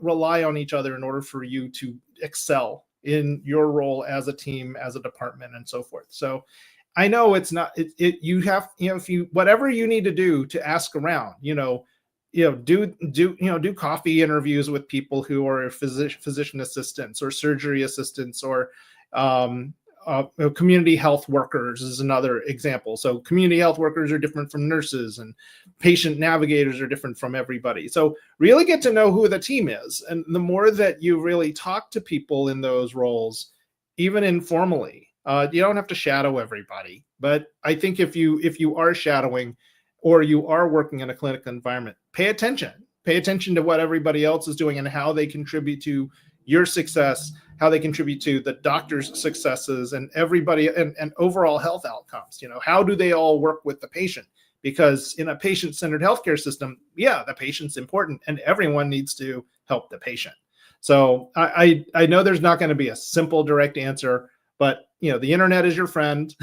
rely on each other in order for you to excel in your role as a team, as a department, and so forth. So I know it's not, you have, if you, whatever you need to do to ask around, do coffee interviews with people who are physician assistants or surgery assistants, or community health workers is another example. So community health workers are different from nurses, and patient navigators are different from everybody. So really get to know who the team is. And the more that you really talk to people in those roles, even informally, you don't have to shadow everybody. But I think if you are shadowing, or you are working in a clinical environment, pay attention to what everybody else is doing and how they contribute to your success, how they contribute to the doctor's successes, and everybody, and overall health outcomes. How do they all work with the patient? Because in a patient-centered healthcare system, the patient's important, and everyone needs to help the patient. So I know there's not going to be a simple, direct answer, but the internet is your friend.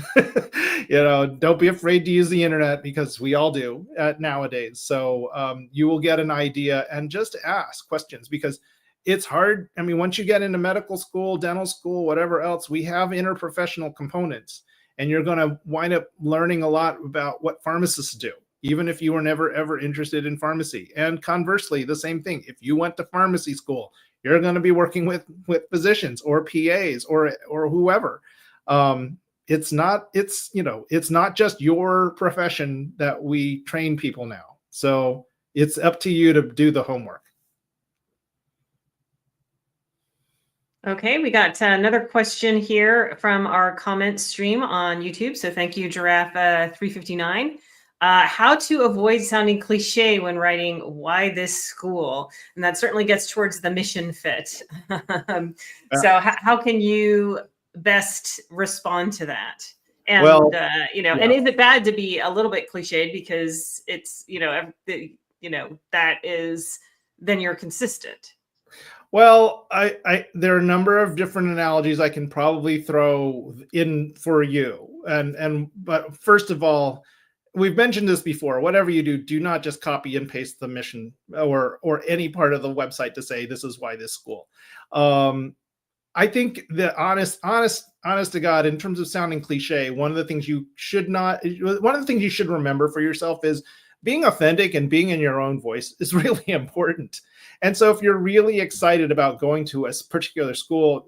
Don't be afraid to use the internet, because we all do nowadays. So you will get an idea, and just ask questions, because it's hard. I mean, once you get into medical school, dental school, whatever else, we have interprofessional components, and you're going to wind up learning a lot about what pharmacists do, even if you were never, ever interested in pharmacy. And conversely, the same thing. If you went to pharmacy school, you're going to be working with physicians or PAs or whoever. It's not just your profession that we train people now. So it's up to you to do the homework. Okay, we got another question here from our comment stream on YouTube. So thank you, Giraffe 359. How to avoid sounding cliche when writing "Why this school?" And that certainly gets towards the mission fit. So how can you best respond to that? And and is it bad to be a little bit cliched, because it's that is, then you're consistent? Well, there are a number of different analogies I can probably throw in for you. But first of all, we've mentioned this before. Whatever you do not just copy and paste the mission or any part of the website to say this is why this school. I think the honest to God, in terms of sounding cliche, one of the things you should remember for yourself is being authentic and being in your own voice is really important. And so if you're really excited about going to a particular school,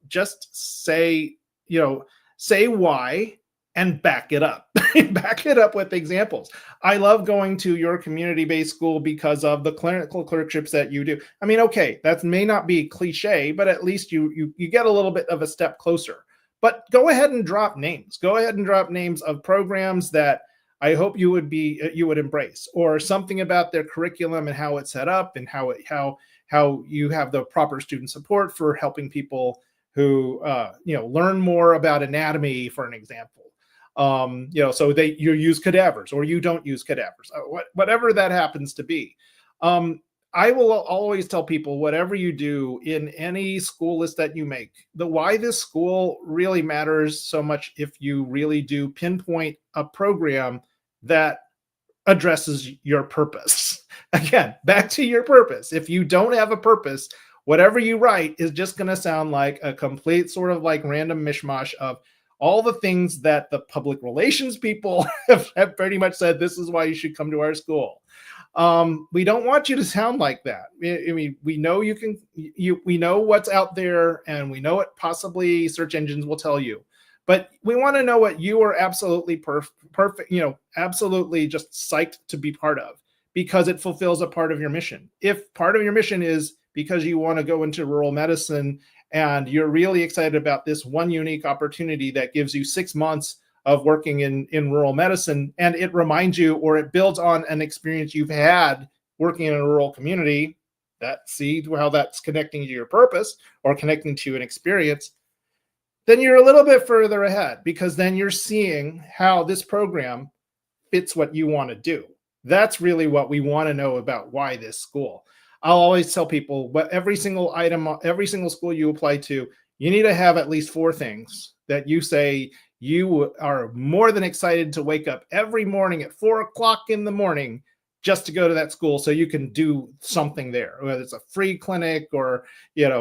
just say why and back it up. Back it up with examples. I love going to your community-based school because of the clinical clerkships that you do. I mean, okay, that may not be cliche, but at least you get a little bit of a step closer. But go ahead and drop names. Go ahead and drop names of programs that I hope you would embrace, or something about their curriculum and how it's set up, and how you have the proper student support for helping people who learn more about anatomy, for an example. So you use cadavers or you don't use cadavers, whatever that happens to be. I will always tell people, whatever you do in any school list that you make, the why this school really matters so much if you really do pinpoint a program that addresses your purpose. Again, back to your purpose. If you don't have a purpose, whatever you write is just going to sound like a complete sort of like random mishmash of all the things that the public relations people have pretty much said, this is why you should come to our school. We don't want you to sound like that. I mean, we know we know what's out there, and we know what possibly search engines will tell you, but we want to know what you are absolutely perfect, absolutely just psyched to be part of, because it fulfills a part of your mission. If part of your mission is because you want to go into rural medicine and you're really excited about this one unique opportunity that gives you 6 months of working in rural medicine, and it reminds you, or it builds on an experience you've had working in a rural community, see how that's connecting to your purpose or connecting to an experience, then you're a little bit further ahead, because then you're seeing how this program fits what you want to do. That's really what we want to know about why this school. I'll always tell people, every single school you apply to, you need to have at least 4 things that you say you are more than excited to wake up every morning at 4 o'clock in the morning just to go to that school so you can do something there, whether it's a free clinic or,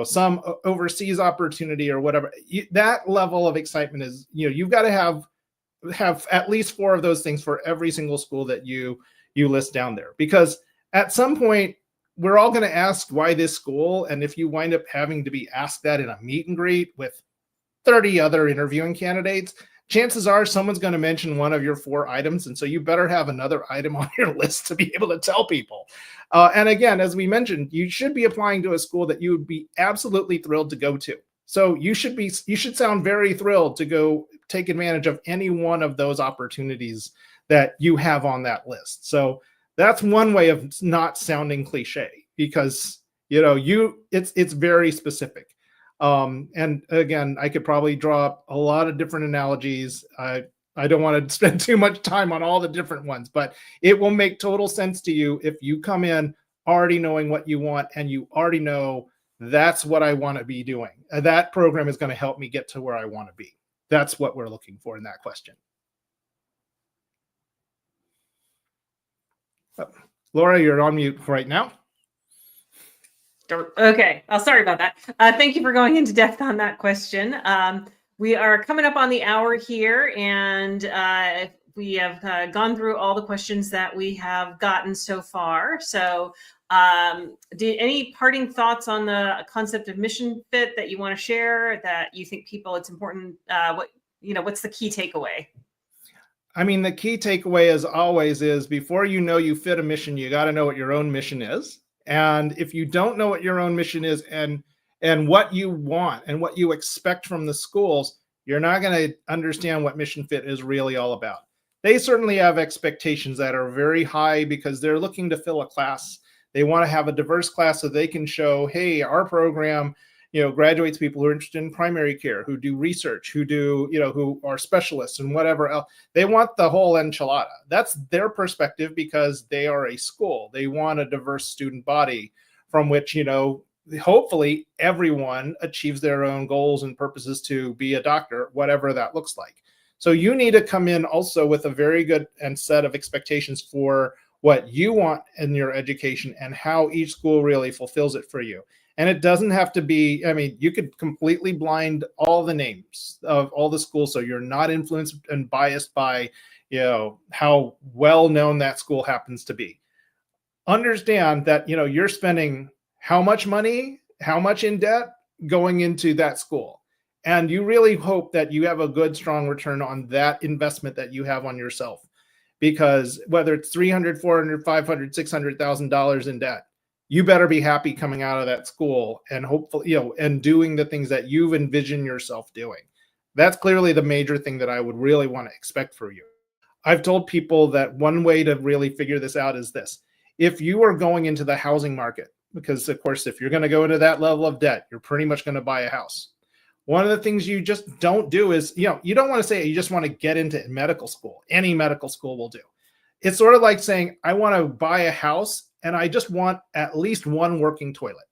some overseas opportunity or whatever. That level of excitement is, you've got to have at least 4 of those things for every single school that you list down there, because at some point we're all going to ask why this school. And if you wind up having to be asked that in a meet and greet with 30 other interviewing candidates, chances are someone's going to mention one of your 4 items. And so you better have another item on your list to be able to tell people. And again, as we mentioned, you should be applying to a school that you would be absolutely thrilled to go to. So you should sound very thrilled to go take advantage of any one of those opportunities that you have on that list. So that's one way of not sounding cliche, because it's very specific. And again, I could probably draw up a lot of different analogies. I don't want to spend too much time on all the different ones, but it will make total sense to you if you come in already knowing what you want, and you already know that's what I want to be doing. That program is going to help me get to where I want to be. That's what we're looking for in that question. Laura, you're on mute right now. Okay. Oh, sorry about that. Thank you for going into depth on that question. We are coming up on the hour here, and we have gone through all the questions that we have gotten so far. So any parting thoughts on the concept of mission fit that you want to share, that you think it's important? What's the key takeaway? I mean, the key takeaway, as always, is before you fit a mission, you got to know what your own mission is. And if you don't know what your own mission is and what you want and what you expect from the schools, you're not going to understand what mission fit is really all about. They certainly have expectations that are very high, because they're looking to fill a class. They want to have a diverse class so they can show, hey, our program graduates people who are interested in primary care, who do research, who are specialists and whatever else. They want the whole enchilada. That's their perspective, because they are a school. They want a diverse student body from which, hopefully everyone achieves their own goals and purposes to be a doctor, whatever that looks like. So you need to come in also with a very good set of expectations for what you want in your education and how each school really fulfills it for you. And it doesn't have to be, you could completely blind all the names of all the schools, so you're not influenced and biased by, how well known that school happens to be. Understand that, you're spending how much money, how much in debt going into that school. And you really hope that you have a good, strong return on that investment that you have on yourself. Because whether it's $300,000, $400,000, $500,000, $600,000 in debt, you better be happy coming out of that school and hopefully, and doing the things that you've envisioned yourself doing. That's clearly the major thing that I would really want to expect for you. I've told people that one way to really figure this out is this. If you are going into the housing market, because of course, if you're going to go into that level of debt, you're pretty much going to buy a house. One of the things you just don't do is, you don't want to say you just want to get into medical school. Any medical school will do. It's sort of like saying, I want to buy a house and I just want at least one working toilet.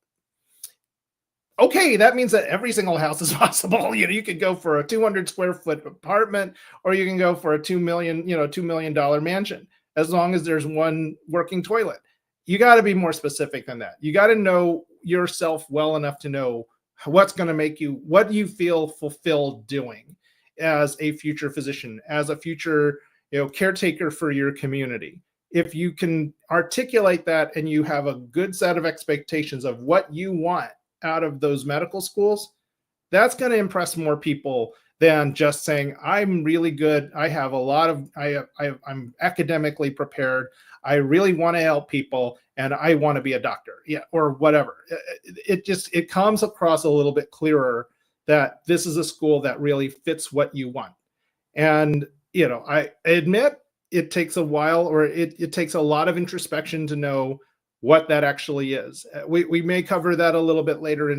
Okay, that means that every single house is possible. You could go for a 200 square foot apartment, or you can go for a $2 million mansion, as long as there's one working toilet. You got to be more specific than that. You got to know yourself well enough to know what's going to make you, what you feel fulfilled doing. as a future physician, as a future, caretaker for your community. If you can articulate that and you have a good set of expectations of what you want out of those medical schools, that's going to impress more people than just saying, I'm really good. I have a lot of, I'm academically prepared. I really want to help people and I want to be a doctor. Yeah. Or whatever. It comes across a little bit clearer that this is a school that really fits what you want. And, I admit it takes a while, or it takes a lot of introspection to know what that actually is. We may cover that a little bit later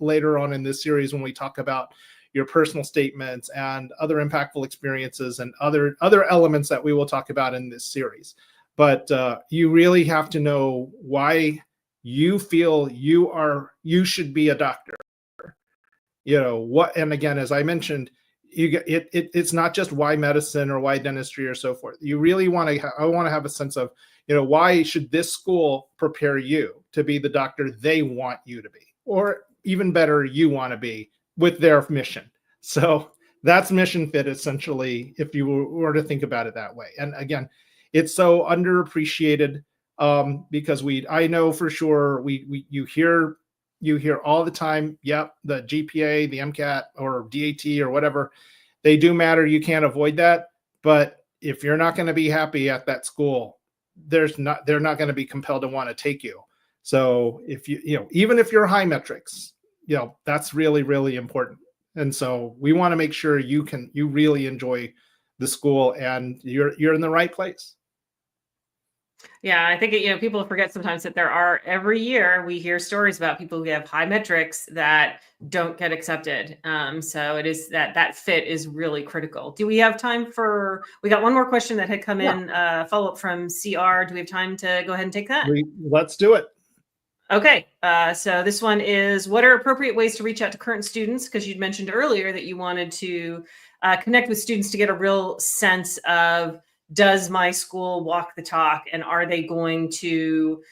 later on in this series when we talk about your personal statements and other impactful experiences and other elements that we will talk about in this series. But you really have to know why you feel you should be a doctor. What, and again, as I mentioned, it's not just why medicine or why dentistry or so forth. You really want to have a sense of, why should this school prepare you to be the doctor they want you to be, or even better, you want to be, with their mission. So that's mission fit, essentially, if you were to think about it that way. And again, it's so underappreciated because I know for sure you hear all the time, yep, the GPA, the MCAT or DAT or whatever, they do matter. You can't avoid that. But if you're not going to be happy at that school, they're not going to be compelled to want to take you. So if even if you're high metrics, that's really, really important. And so we want to make sure you really enjoy the school and you're in the right place. Yeah, I think people forget sometimes that every year we hear stories about people who have high metrics that don't get accepted. So it is that fit is really critical. Do we have time we got one more question that had come in, follow up from CR. Do we have time to go ahead and take that? Let's do it. Okay, so this one is, what are appropriate ways to reach out to current students? Because you'd mentioned earlier that you wanted to connect with students to get a real sense of, does my school walk the talk, and are they going to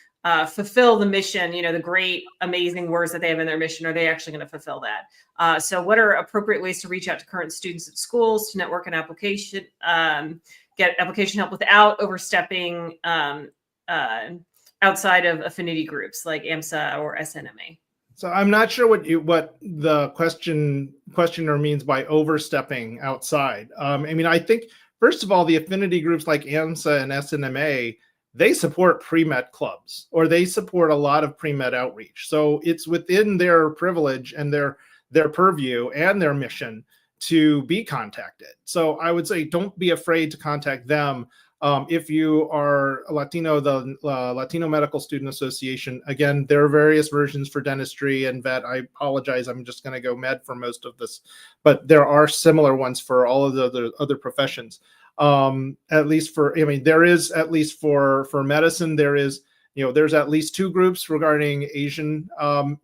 fulfill the mission, the great, amazing words that they have in their mission? Are they actually going to fulfill that? So what are appropriate ways to reach out to current students at schools to network and application, get application help without overstepping outside of affinity groups like AMSA or SNMA? So I'm not sure what the questioner means by overstepping outside. I think, first of all, the affinity groups like AMSA and SNMA, they support pre-med clubs, or they support a lot of pre-med outreach. So it's within their privilege and their purview and their mission to be contacted. So I would say don't be afraid to contact them. If you are Latino, the Latino Medical Student Association, again, there are various versions for dentistry and vet. I apologize, I'm just going to go med for most of this, but there are similar ones for all of the other professions. At least there is, at least for medicine, there's at least two groups regarding Asian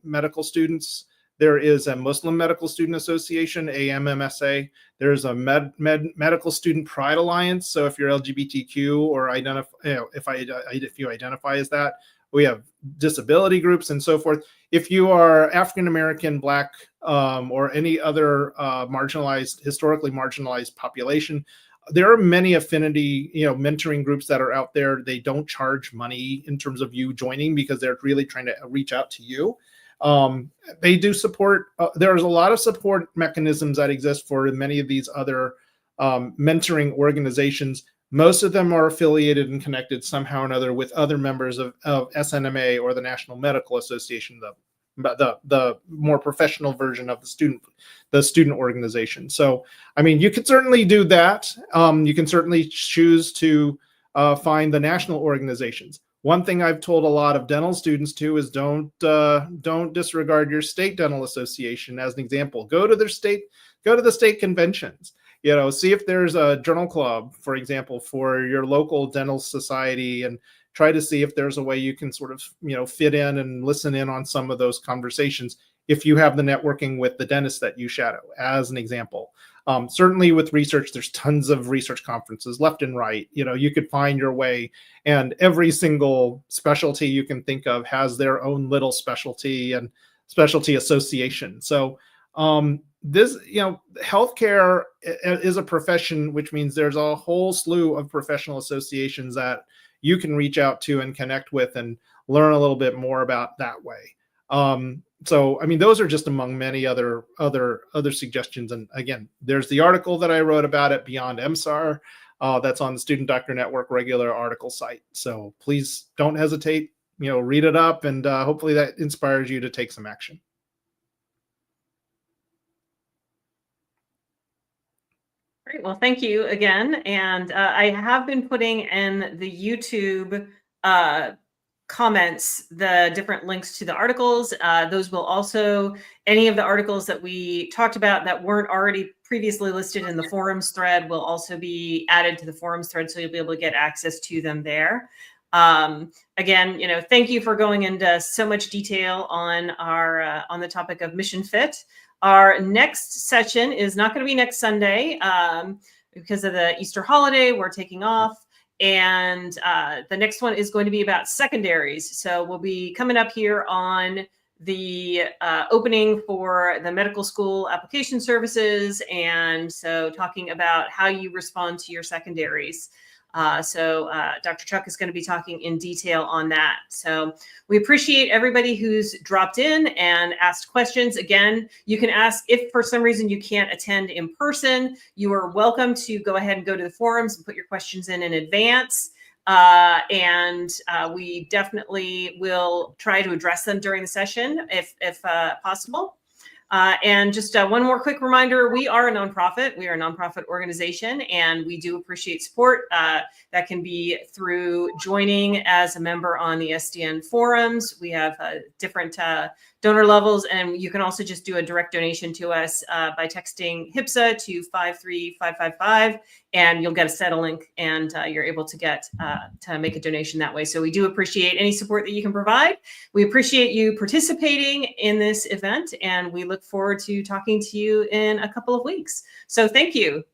medical students. There is a Muslim Medical Student Association, AMMSA. There's a Medical Student Pride Alliance. So if you're LGBTQ or if you identify as that, we have disability groups and so forth. If you are African American, Black, or any other historically marginalized population, there are many affinity, mentoring groups that are out there. They don't charge money in terms of you joining because they're really trying to reach out to you. They do support, there's a lot of support mechanisms that exist for many of these other mentoring organizations. Most of them are affiliated and connected somehow or another with other members of SNMA or the National Medical Association, the more professional version of the student organization. So, you could certainly do that. You can certainly choose to find the national organizations. One thing I've told a lot of dental students too is don't disregard your state dental association as an example. Go to the state conventions. See if there's a journal club, for example, for your local dental society, and try to see if there's a way you can sort of fit in and listen in on some of those conversations if you have the networking with the dentist that you shadow, as an example. Certainly with research, there's tons of research conferences left and right. You could find your way, and every single specialty you can think of has their own little specialty and specialty association. So This, healthcare is a profession, which means there's a whole slew of professional associations that you can reach out to and connect with and learn a little bit more about that way. So, I mean, those are just among many other suggestions. And again, there's the article that I wrote about it, Beyond MSAR, that's on the Student Doctor Network regular article site. So please don't hesitate, read it up, and hopefully that inspires you to take some action. Great. Well, thank you again. And I have been putting in the YouTube comments the different links to the articles. Those will also, any of the articles that we talked about that weren't already previously listed in the forums thread will also be added to the forums thread, so you'll be able to get access to them there. Again, thank you for going into so much detail on on the topic of Mission Fit. Our next session is not going to be next Sunday because of the Easter holiday. We're taking off. And the next one is going to be about secondaries. So we'll be coming up here on the opening for the medical school application services. And so talking about how you respond to your secondaries. So Dr. Chuck is going to be talking in detail on that. So we appreciate everybody who's dropped in and asked questions. Again, you can ask if for some reason you can't attend in person, you are welcome to go ahead and go to the forums and put your questions in advance. And we definitely will try to address them during the session if possible. And just one more quick reminder, we are a nonprofit. We are a nonprofit organization, and we do appreciate support. That can be through joining as a member on the SDN forums. We have different donor levels, and you can also just do a direct donation to us by texting HIPSA to 53555, and you'll get a SETA link, and you're able to get to make a donation that way. So we do appreciate any support that you can provide. We appreciate you participating in this event, and we look forward to talking to you in a couple of weeks. So thank you.